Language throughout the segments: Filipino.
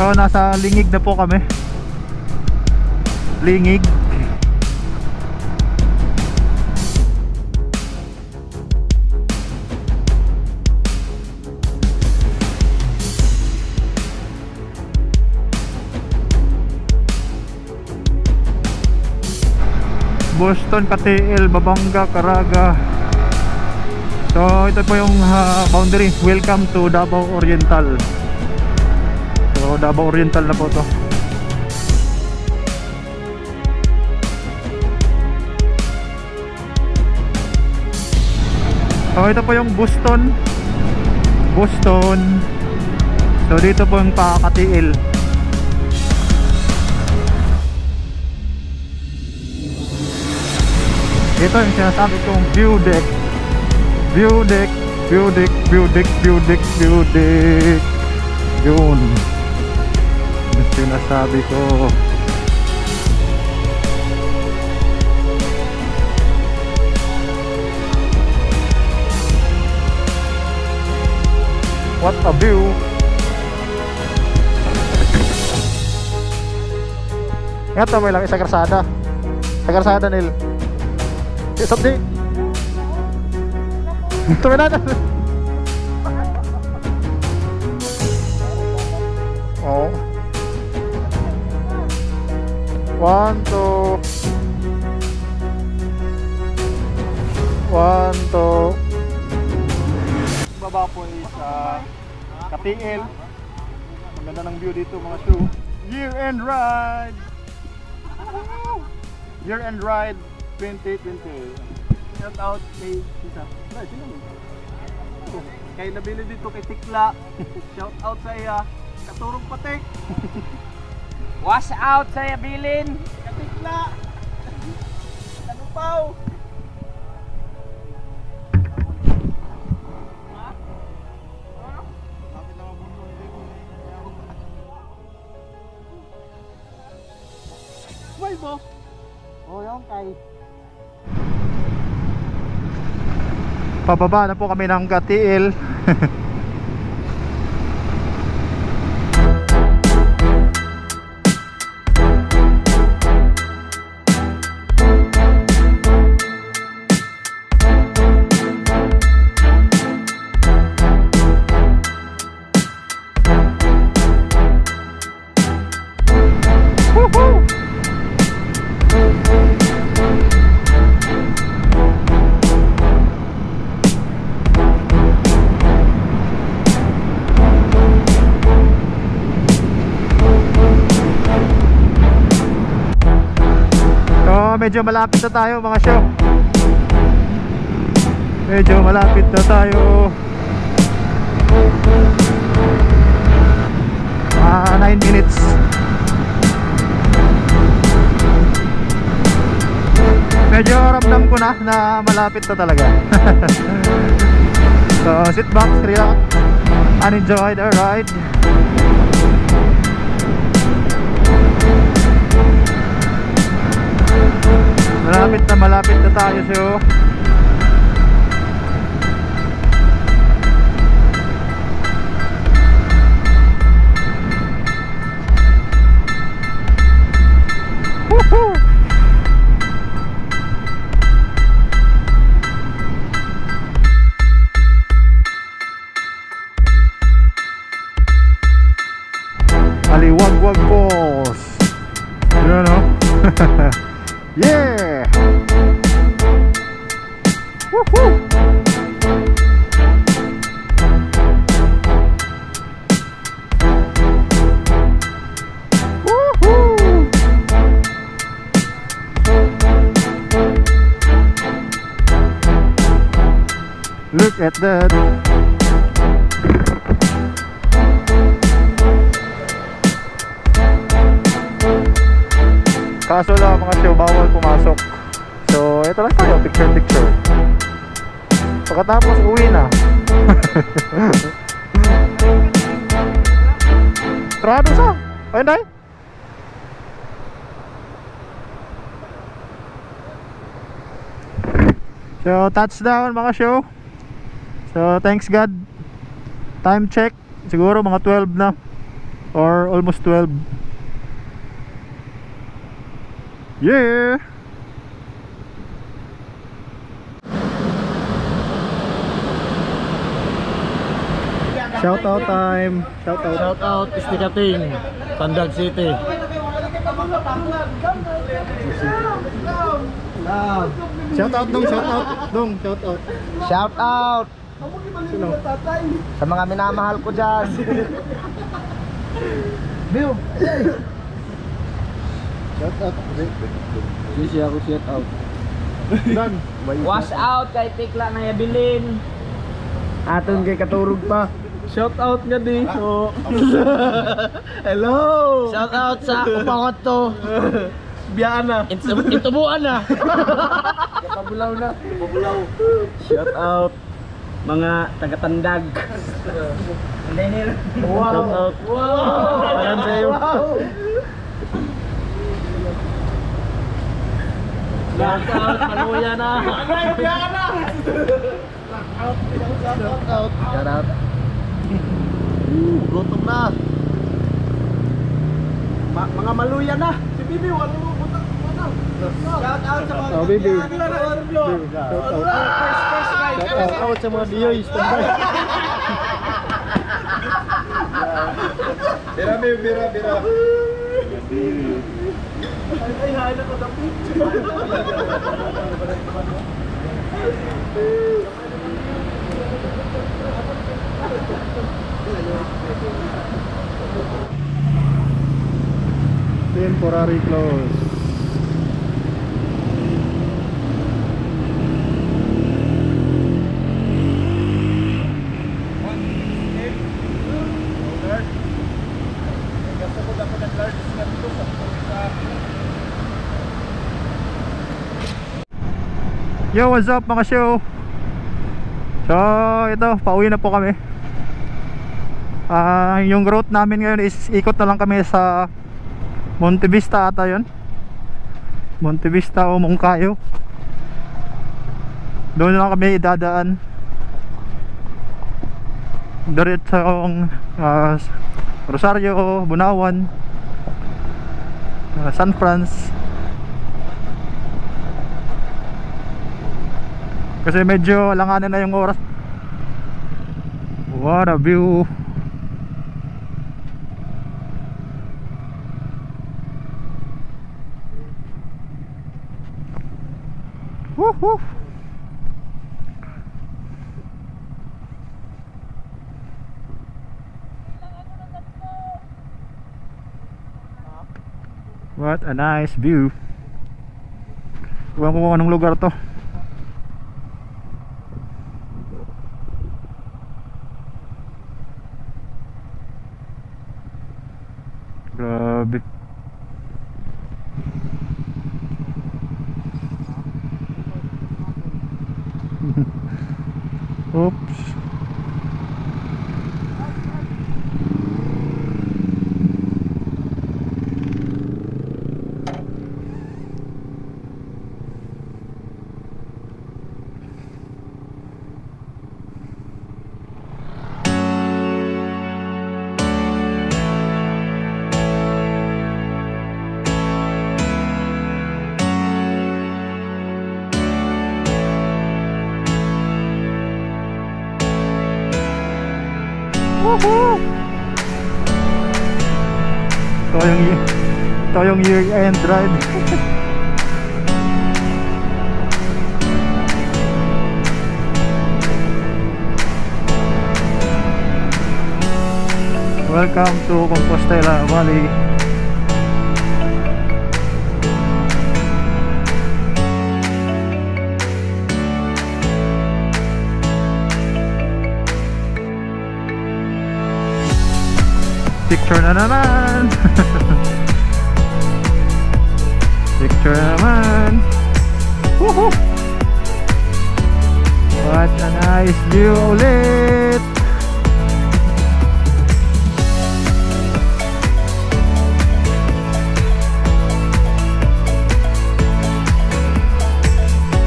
So nasa Lingig na po kami. Lingig. Boston, KTL, Babanga, Caraga. So ito po yung boundary. Welcome to Davao Oriental. So Davao Oriental na po to. So ito po yung Boston. Boston. So dito po yung KTL. Ito yung sinasabi kong view deck. View deck, view deck, view deck, view deck, view deck. Yun yung sinasabi ko. What a view. Ito may lang isa karsada. Sa karsada nil. Isap di. Ito na. Oh. 1, 2. 1, 2. Baba po is KTL. Ang ganda ng view dito mga show. Year-end ride. Year-end ride 2020. Shout out kay Tita. Kay nabili dito kay Tikla. Shout out sa iya. Katurong Patek. Wash out sa Bilin. Katikla. Kanupaw. Why mo? Oh, yung kay. Pababa na po kami ng KTL. Medyo malapit na tayo mga show. Medyo malapit na tayo. 9 minutes. Medyo ramdam ko na malapit na talaga. So sit back, relax and enjoy the ride. Malapit na tayo so. Woohoo! Aliwagwag boss. You know? Yeah! Woohoo! Woohoo! Look at that. Kaso lang mga show, bawal pumasok. So ito lang tayo, picture. Pagkatapos uwi na. Trado sa? Ayun dahil? So touchdown mga show. So thanks God. Time check siguro mga 12 na. or almost 12. Yeah. Shout out time. Shout out. Shout out Istikating, Tandag City. Shout out dong, shout out dong, shout out. Shout out Sino? sa mga minamahal ko dyan. Bill, Shout out. Sisi ako shout out. Dan. Wash out kay Tikla na yabilin. Aton kay katurog pa. Shout out nga di. So, hello. Shout out sa upangot to. Biyaan na. Itubuan na. Kapabulaw na. Kapabulaw. Shout out mga taga-Tandag. Wow. Shout out. Wow. Parang sa'yo. Shout out. Maluya na. Biyaan na. Shout out. Shout out. Gutom na. Mga maluya na. Si Bibi, wala mo butak. Shout out sa mga Bibi. Shout out sa mga biyoy. Bira. Ay, hain ako na Temporary close. Yo, what's up mga show? So, ito, pauwi na po kami. Yung route namin ngayon is ikot na lang kami sa Monte Vista ata yun. Monte Vista o Moncayo. Doon na lang kami idadaan. Diretsong Rosario, Bunawan, San Francisco. Kasi medyo langanin na yung oras. What a view. Woohoo. What a nice view. Iwan ko kung anong lugar to. Grabe. Oops. Woohoo! Ito yung year-end ride. Welcome to Compostela Valley. Picture na naman. Picture na naman. Woohoo! What a nice view ulit.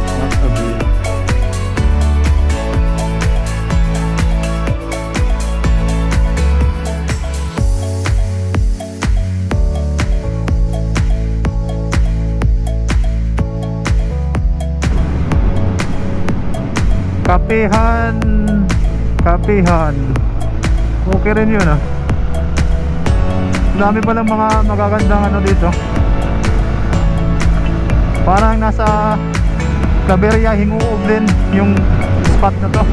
What a view. kapihan. Kapihan. Okay rin yun ah. Dami palang mga magagandang ano dito. Parang nasa Caberia, Hinguog din yung spot na to.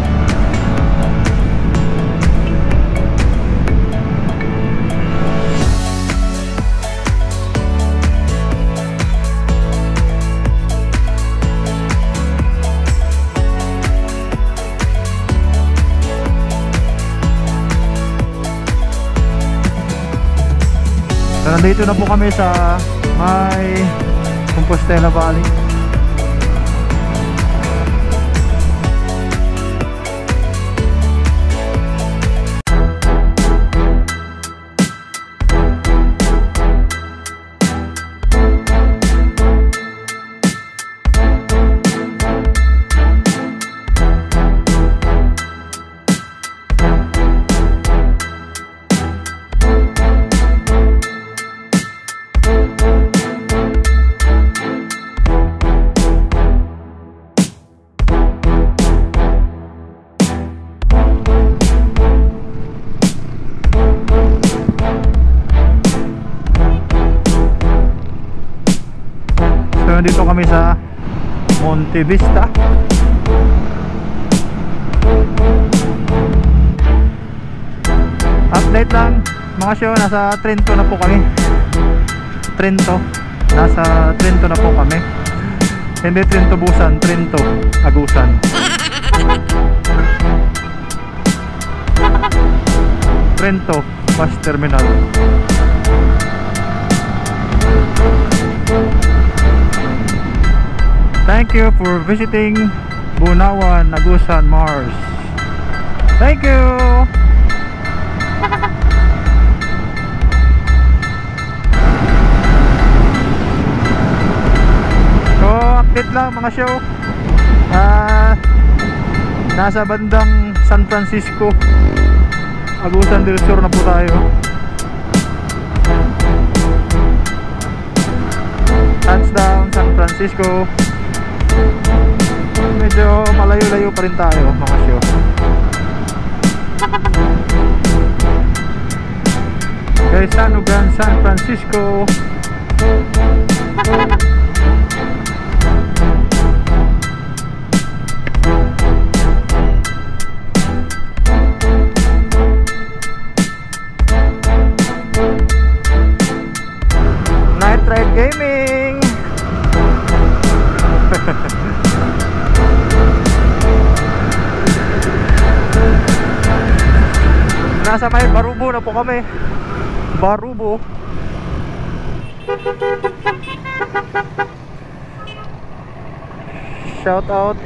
So, nandito na po kami sa may Compostela Valley. Dito kami sa Monte Vista. Update lang mga show, nasa Trento na po kami. Trento, nasa Trento na po kami. Hindi Trento Busan, Trento Agusan. Trento Bus Terminal. Thank you for visiting Bunawan, Agusan, Mars. Thank you. So, update lang mga show. Nasa bandang San Francisco, Agusan del Sur na po tayo. Touchdown San Francisco. Medyo malayo-layo pa rin tayo mga show. Kay Sanugan, San Francisco. Night Ride Gaming. Nasa may Barubo na po kami. Barubo. Shout out.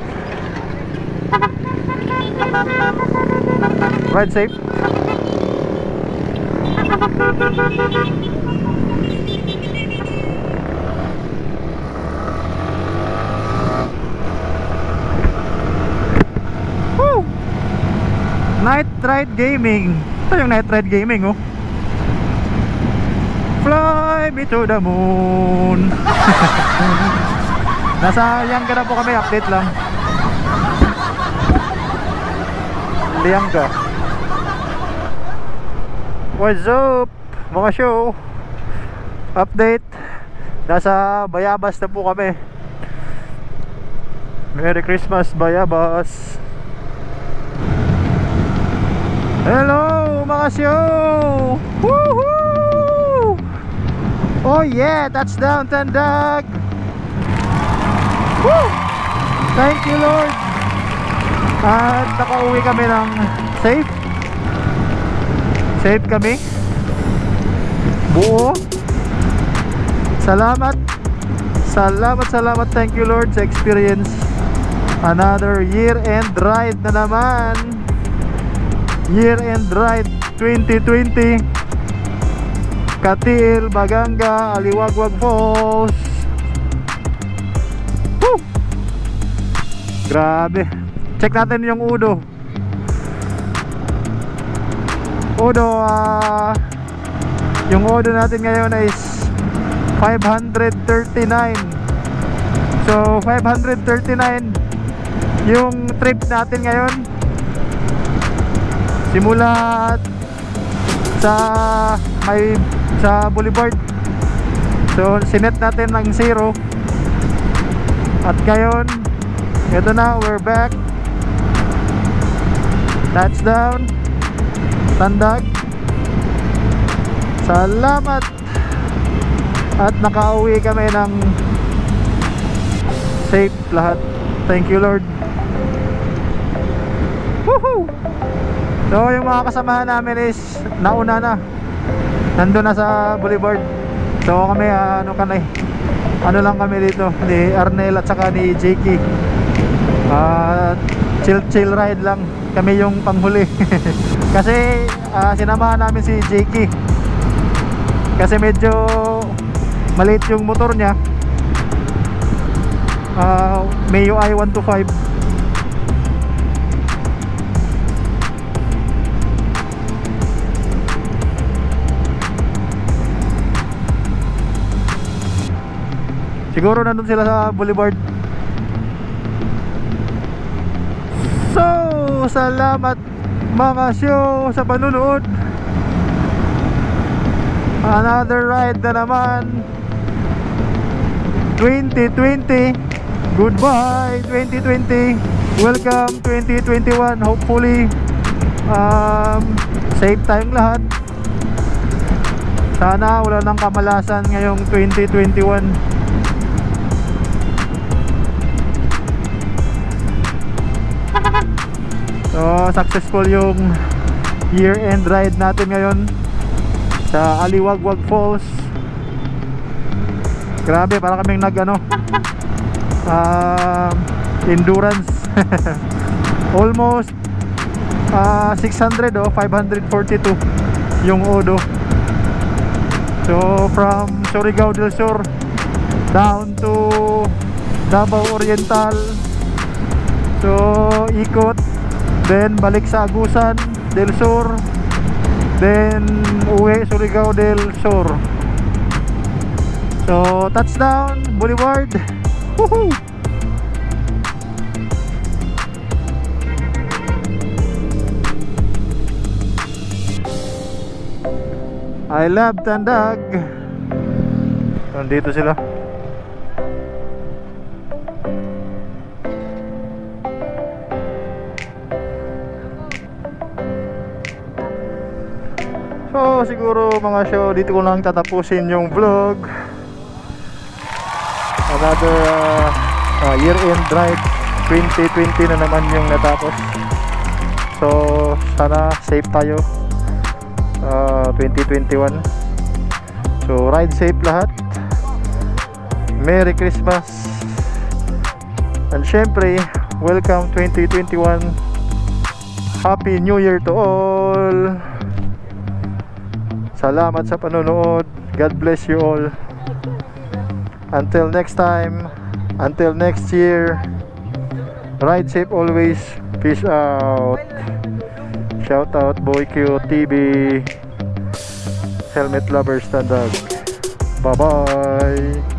Ride safe. Woo! Night Ride Gaming. Ito yung Night Ride Gaming oh. Fly me to the moon. Nasa Lianga na po kami, update lang. Lianga. What's up mga show? Update. Nasa Bayabas na po kami. Merry Christmas Bayabas. Hello mga show! Woohoo! Oh yeah, touchdown Tandag! Woo! Thank you Lord! At nakauwi kami ng safe. Safe kami. Buo. Salamat. Salamat. Thank you Lord sa experience. Another year-end ride na naman. Year-end ride 2020. Katiil, Baganga, Aliwagwag Falls. Woo! Grabe. Check natin yung Udo. Yung Udo natin ngayon is 539. So 539 yung trip natin ngayon. Simula sa Boulevard. So sinet natin ng 0. At ngayon, ito na, we're back. Touchdown Tandag. Salamat. At nakauwi kami ng safe lahat. Thank you Lord. Woohoo! So yung mga kasamahan namin is nauna na, nandun na sa Boulevard. So kami ano lang kami dito ni Arnel at saka ni Jakey. Chill ride lang. Kami yung panghuli. Kasi sinamahan namin si Jakey kasi medyo maliit yung motor niya. MIUI 125. Siguro nandun sila sa Boulevard. So, salamat mga show sa panunood. Another ride na naman. 2020. Goodbye 2020. Welcome 2021. Hopefully safe tayong lahat. Sana wala nang kamalasan ngayong 2021. So successful yung year-end ride natin ngayon sa Aliwagwag Falls. Grabe, para kaming endurance. Almost 600 542 yung Odo. So from Surigao del Sur down to Davao Oriental. So ikot, then balik sa Agusan del Sur, then uwi Surigao del Sur. So touchdown Boulevard. Woohoo! I love Tandag. Nandito sila. So siguro mga show, dito ko lang tatapusin yung vlog. Another year-end ride 2020 na naman yung natapos. So sana safe tayo 2021. So ride safe lahat. Merry Christmas. And syempre, welcome 2021. Happy New Year to all. Salamat sa panonood. God bless you all. Until next time, until next year, ride safe always. Peace out. Shout out Boy Q TV, Helmet Lovers Tandag. Bye bye.